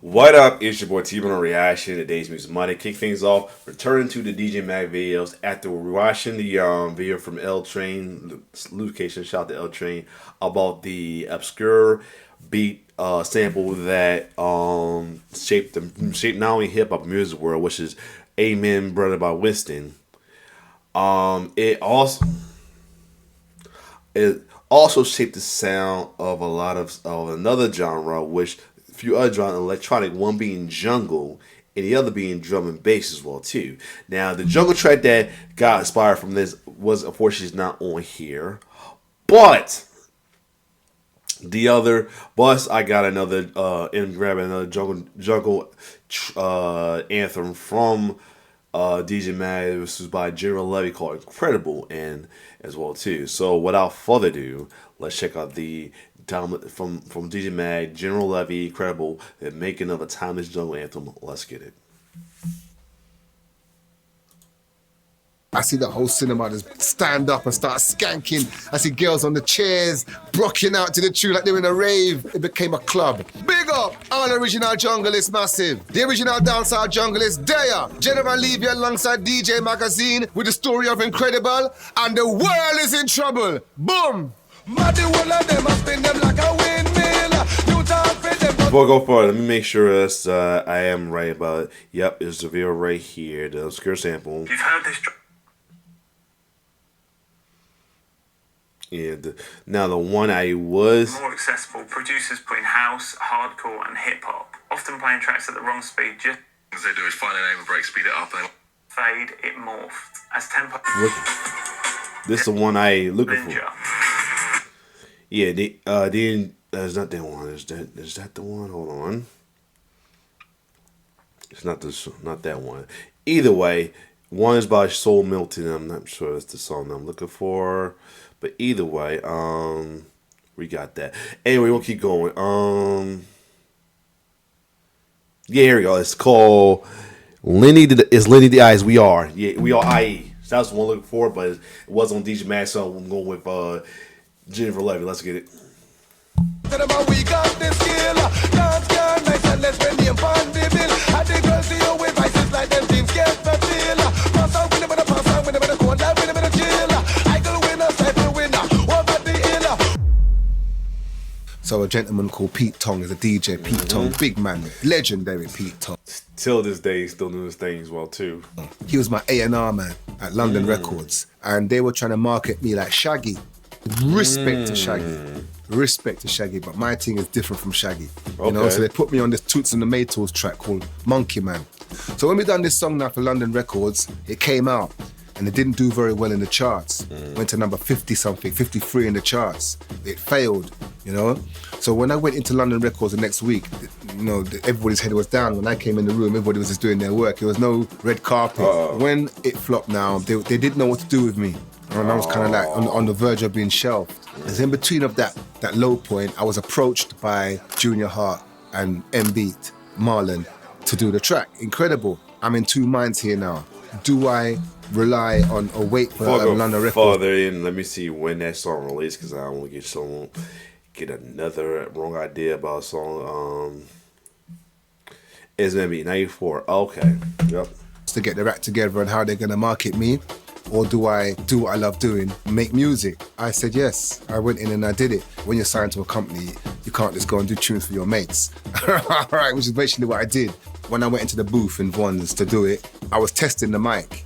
What up? It's your boy T-Bone on Reaction. Today's Music Monday. Kick things off. Returning to the DJ Mag videos after we're watching the video from L Train, location. Shout out to L Train about the obscure beat sample that shaped not only hip hop music world, which is "Amen, Brother" by Winston. It also shaped the sound of a lot of another genre, which a few other genres, electronic, one being jungle and the other being drum and bass as well too. Now the jungle track that got inspired from this was unfortunately not on here, but I got another and grabbing another jungle anthem from DJ Mag. This was by Levy called Incredible, and as well too. So without further ado, let's check out the from DJ Mag, General Levy, Incredible, the making of a timeless jungle anthem. Let's get it. I see the whole cinema just stand up and start skanking. I see girls on the chairs, rocking out to the tune like they're in a rave. It became a club. Big up! All original jungle is massive. The original dancehall jungle is there. General Levy alongside DJ Magazine with the story of Incredible, and the world is in trouble. Boom! Before I go forward, let me make sure I am right about it. Yep, it's the video right here, the obscure sample. You've heard this. Yeah, now the one I was more accessible. Producers putting house, hardcore, and hip hop, often playing tracks at the wrong speed. Just as they do is find an aim and break, speed it up, and fade. It morphed as tempo. This is the one I looking Ninja. for. Yeah, there's not that one. Is that the one? Hold on. It's not that one. Either way, one is by Soul Milton. I'm not sure that's the song I'm looking for. But either way, we got that. Anyway, we'll keep going. Yeah, here we go. It's called Lenny. It's Lenny the Eyes. We are. Yeah, we are. IE. So that's the one I'm looking for, but it was on DJ Mag, so I'm going with Jennifer Levy. Let's get it. We got this skill. Dance can nice and let's spend the fun the bill. And the girls see you with vices like them teams get the deal. Pass out with them in the pass out with them in the corner with them in the chill. I go winner, cycle winner. What about the illa? So a gentleman called Pete Tong is a DJ. Pete Tong, big man, legendary Pete Tong. Till this day, he's still doing his thing as well too. He was my A&R man at London Records, and they were trying to market me like Shaggy. Respect to Shaggy, but my thing is different from Shaggy. You know, so they put me on this Toots and the Maytals track called Monkey Man. So when we done this song now for London Records, it came out and it didn't do very well in the charts. Went to number 50 something, 53 in the charts. It failed, you know. So when I went into London Records the next week, you know, everybody's head was down. When I came in the room, everybody was just doing their work. There was no red carpet. When it flopped now, they didn't know what to do with me. And I was kind of like on the verge of being shelved. And in between of that low point, I was approached by Junior Hart and M-Beat, Marlon, to do the track. Incredible. I'm in two minds here now. Do I rely on or wait for London Records? Farther in, let me see when that song released, because I don't want to get another wrong idea about a song. It's gonna be 94. Okay. Yep. To get their act together and how they're gonna market me. Or do I do what I love doing, make music? I said yes. I went in and I did it. When you're signed to a company, you can't just go and do tunes for your mates. Right, which is basically what I did. When I went into the booth in Vaughan's to do it, I was testing the mic.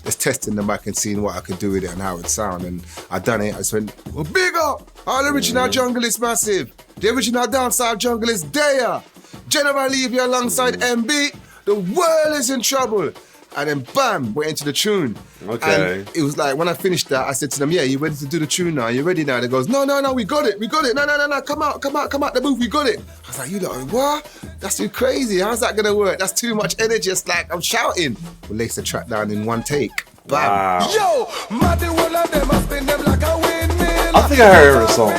Just testing the mic and seeing what I could do with it and how it would sound. And I done it. I just went, well, big up! All original jungle is massive. The original dancehall jungle is there. General Levy alongside MB. The world is in trouble. And then bam, went into the tune. Okay. And it was like, when I finished that, I said to them, yeah, you ready to do the tune now? You ready now? They goes, no, we got it. No, come out the booth, we got it. I was like, you know, what? That's too crazy. How's that gonna work? That's too much energy. It's like, I'm shouting. We laced the track down in one take. Bam. Wow. Yo, mad the whole of them, I spin them like a windmill. I think I heard the song.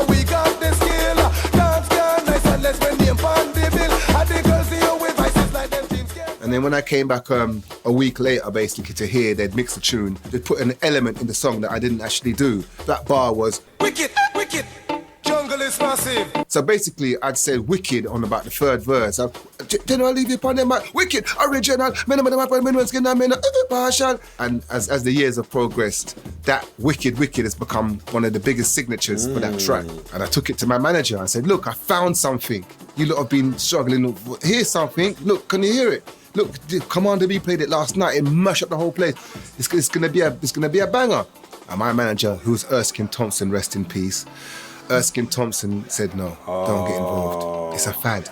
We got the skill. Dance can nice and let's spend the fun the bill. And the girls see you with vices like them teams get. And then when I came back a week later, basically, to hear they'd mixed the tune, they put an element in the song that I didn't actually do. That bar was, wicked, wicked, jungle is this massive. So basically, I'd said wicked on about the third verse. General Levy upon them, wicked, original, partial. And as the years have progressed, that wicked has become one of the biggest signatures for that track. And I took it to my manager and said, look, I found something. You lot have been struggling. Here's something. Look, can you hear it? Look, Commander B played it last night. It mashed up the whole place. It's gonna be a banger. And my manager, who's Erskine Thompson, rest in peace. Erskine Thompson said, no, don't get involved. It's a fad.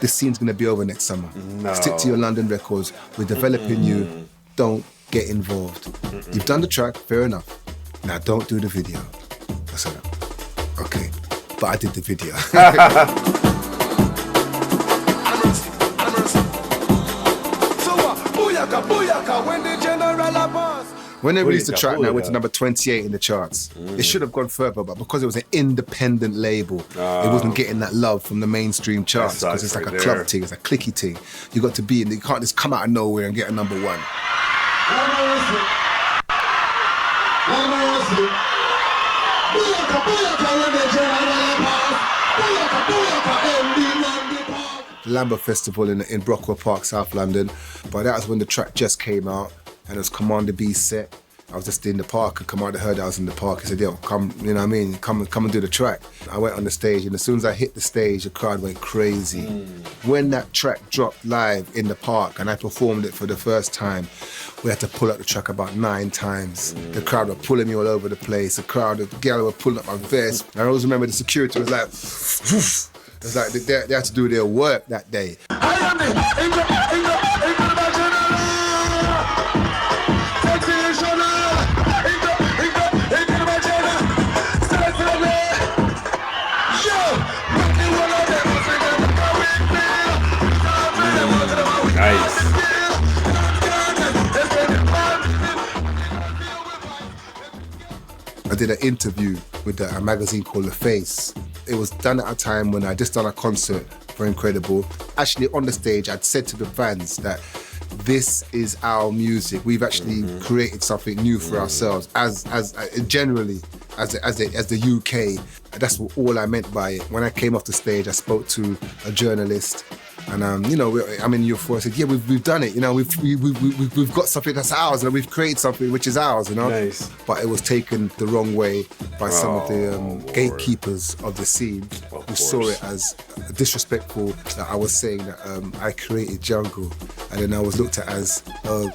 This scene's going to be over next summer. No. Stick to your London records. We're developing you. Don't get involved. You've done the track, fair enough. Now don't do the video. I said, okay. But I did the video. So booyaka, booyaka, when the general a boss. When they released the Booyaka, track, now it went to booyaka. number 28 in the charts. It should have gone further, but because it was an independent label, it wasn't getting that love from the mainstream charts That because it's sucks like right a club there. thing, it's a clicky thing. You got to be in, you can't just come out of nowhere and get a number one. Lambeth Festival in Brockwell Park, South London. But that was when the track just came out and it was Commander B's set. I was just in the park and Commander heard I was in the park. He said, yo, come, you know what I mean? Come and do the track. I went on the stage and as soon as I hit the stage, the crowd went crazy. When that track dropped live in the park and I performed it for the first time, we had to pull up the track about 9 times. The crowd were pulling me all over the place. The girl were pulling up my vest. I always remember the security was like, woof. It was like they had to do their work that day. Nice. I did an interview with a magazine called The Face. It was done at a time when I just done a concert for Incredible. Actually, on the stage, I'd said to the fans that this is our music. We've actually created something new for ourselves as generally as the UK. That's all I meant by it. When I came off the stage, I spoke to a journalist. And I'm in Euphoria. I said, yeah, we've done it. You know, we've got something that's ours, and we've created something which is ours. You know, Nice. But it was taken the wrong way by some of the gatekeepers of the scene who saw it as disrespectful. That I was saying that I created jungle, and then I was looked at as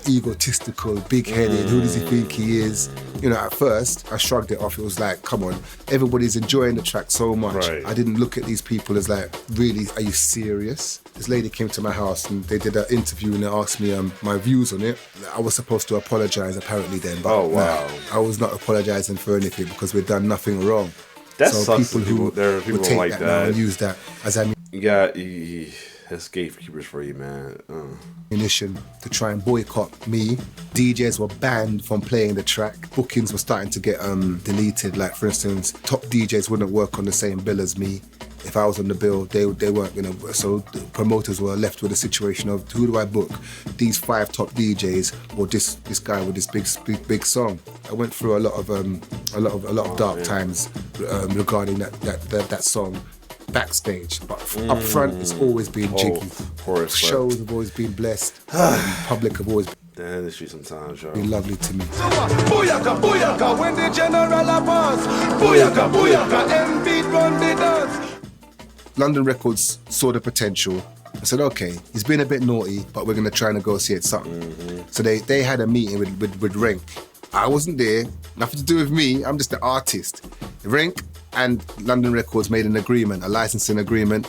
egotistical, big-headed. Who does he think he is? You know, at first I shrugged it off. It was like, come on, everybody's enjoying the track so much. Right. I didn't look at these people as like, really, are you serious? This lady came to my house and they did an interview and they asked me my views on it. I was supposed to apologise apparently then, but Oh, wow. I was not apologising for anything because we'd done nothing wrong. That so sucks. people There are who people would take like that now that. and use that as You got that's gatekeepers for you, man. ammunition to try and boycott me. DJs were banned from playing the track. Bookings were starting to get deleted. Like, for instance, top DJs wouldn't work on the same bill as me. If I was on the bill, they weren't gonna. So the promoters were left with a situation of, who do I book? These 5 top DJs or this guy with this big song. I went through a lot of dark times regarding that song. Backstage, but up front it's always been jiggy. Of course, Shows have always been blessed. Public have always the industry sometimes, yo. been lovely to me. Booyaka, booyaka, when the general a boss. Booyaka, booyaka, and beat run the dance. London Records saw the potential. I said, okay, he's been a bit naughty, but we're gonna try and negotiate something. So they had a meeting with Rank. I wasn't there, nothing to do with me, I'm just the artist. Rank and London Records made an agreement, a licensing agreement,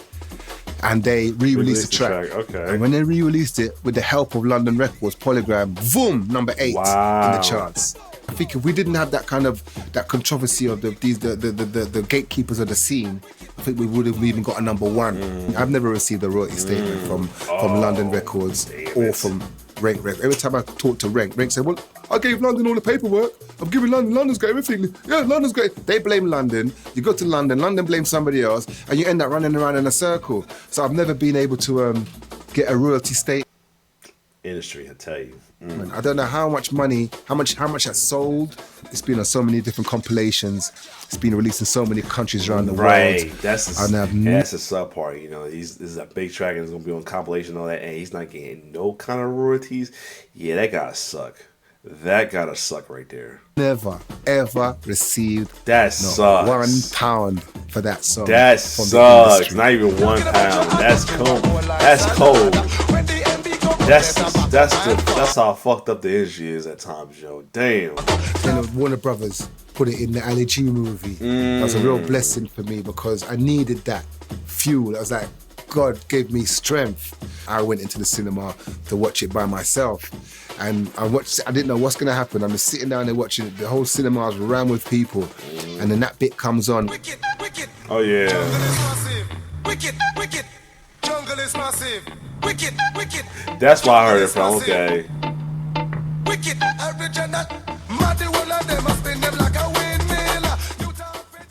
and they re-released the track. Okay. And when they re-released it, with the help of London Records, Polygram, boom, number 8 in the Wow. charts. I think if we didn't have that kind of controversy of the gatekeepers of the scene, I think we would have even got a number 1. I've never received a royalty statement from London Records or from Rank. Every time I talk to Rank said, well, I gave London all the paperwork. I'm giving London's got everything. Yeah, London's got it. They blame London. You go to London blames somebody else, and you end up running around in a circle. So I've never been able to get a royalty statement. industry, I tell you. Man, I don't know how much money, how much that's sold. It's been on so many different compilations. It's been released in so many countries around the Right, world. that's And that's a sub part. You know, this is a big track and it's gonna be on compilation and all that, and he's not getting no kind of royalties. Yeah, that gotta suck. That gotta suck right there. never ever received That sucks. £1 for that song. That from the sucks. industry. Not even £1. That's cold. That's cold. That's how fucked up the industry is at times, yo. Damn. Then Warner Brothers put it in the Ali G movie. That was a real blessing for me because I needed that fuel. I was like, God gave me strength. I went into the cinema to watch it by myself. And I didn't know what's going to happen. I'm just sitting down there watching it. The whole cinema was rammed with people. And then that bit comes on. Oh, yeah. Wicked, wicked. Jungle is massive. Wicked, wicked. That's why I heard it from. Okay. Wicked, original. Muddy one of them must spin them like a windmill.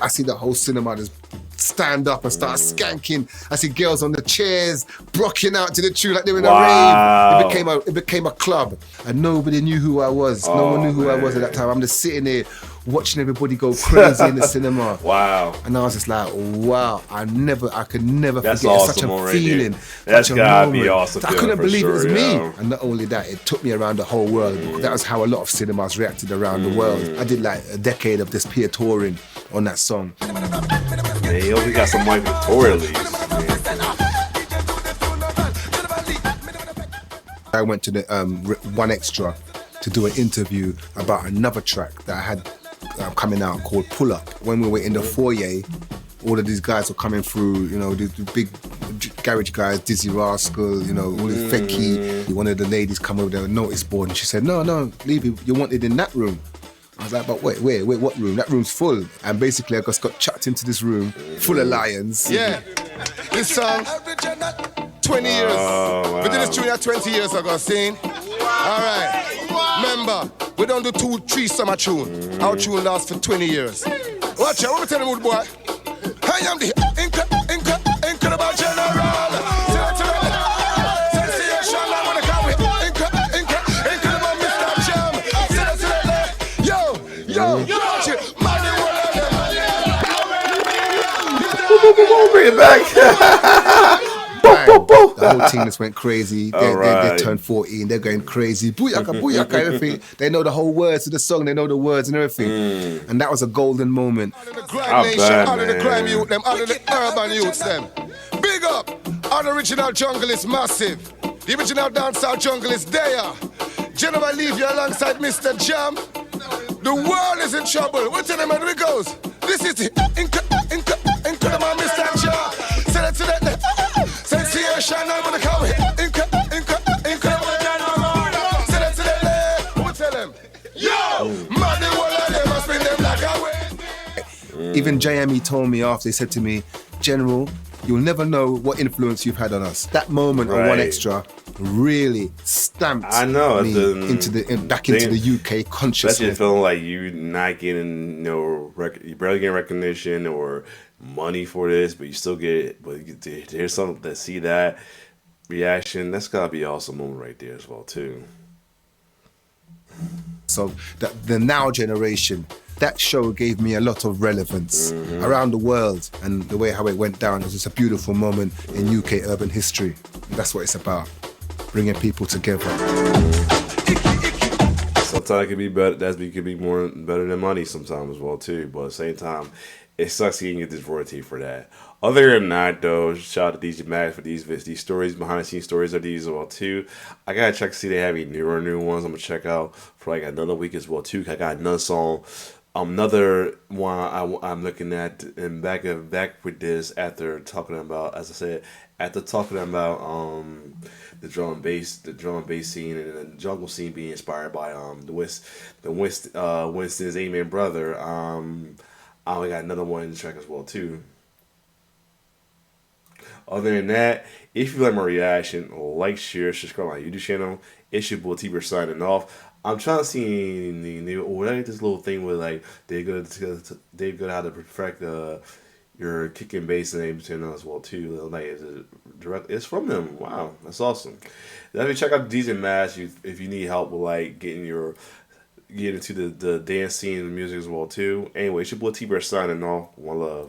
I see the whole cinema just stand up and start skanking. I see girls on the chairs rocking out to the tune like they were in Wow. a rave. It became a club, and nobody knew who I was. No one knew who I was at that time. I'm just sitting there watching everybody go crazy in the cinema. Wow. And I was just like, wow, I could never That's forget. awesome It's such a right feeling. there. That's such a gotta be moment. awesome I feeling couldn't for believe it was sure, me. yo. And not only that, it took me around the whole world. That was how a lot of cinemas reacted around the world. I did like a decade of this peer touring on that song. Man, he only got some money for tour at least. I went to the One Extra to do an interview about another track that I had coming out called Pull Up. When we were in the foyer, all of these guys were coming through, you know, the big garage guys, Dizzy Rascal, you know, all the Fecky. One of the ladies come over there with a notice board and she said, no, Levy, you're wanted in that room. I was like, but wait, what room? That room's full. And basically I just got chucked into this room full of lions. Yeah, this song, 20 years. Oh, wow. We did this tune 20 years ago, seen? All right. Remember, we don't do 2-3 summer tune. Our tune lasts for 20 years. Watch out, what we tell them, boy? I am the incredible general. Sensation, I'm gonna come with incredible Mr. Jam. Yo, watch it. Money, Bring it back. The whole team just went crazy. They turned 14. They're going crazy. Booyaka, everything. They know the whole words to the song. They know the words and everything. And that was a golden moment. All of the grime nation, all of the grime youth, them, all of the urban youths, them. Big up. All the original jungle is massive. The original dancehall jungle is there. General leave you alongside Mr. Jam. The world is in trouble. What tell them how it goes? This is the incredible Mr. Jam. Say that to that. Sensation, I'm gonna come here. Incredible general. Say that to that. What tell them? Yo, man, the whole of them must spin them like a way. Even JME told me after, he said to me, General, you'll never know what influence you've had on us. That moment on One Extra really stamped me into the UK consciousness. Especially feeling like you not getting, you barely getting recognition or money for this, but you still get it. But you get to hear something that see that reaction. That's gotta be an awesome moment right there as well too. So the now generation, that show gave me a lot of relevance around the world, and the way how it went down was just a beautiful moment in UK urban history. That's what it's about, bringing people together. Sometimes it can be better. It could be more better than money sometimes as well too. But at the same time, it sucks you can get this royalty for that. Other than that, though, shout out to DJ Mag for these stories, behind the scenes stories of these as well too. I gotta check to see if they have any new ones. I'm gonna check out for like another week as well too. I got another song, another one I'm looking at, and back with this after talking about, as I said, the drum and bass scene and the jungle scene being inspired by Winston's Amen brother. I got another one in the track as well too. Other than that, if you like my reaction, like, share, subscribe to my YouTube channel. It's your boy T-Bird signing off. I'm trying to see this little thing where like they're good how to perfect your kick and bass name channel as well too. Little Night is it direct? It's from them. Wow, that's awesome. Definitely check out DJ Mash if you need help with like get into the dance scene and music as well too. Anyway, it's your boy T-Bear signing off. One love.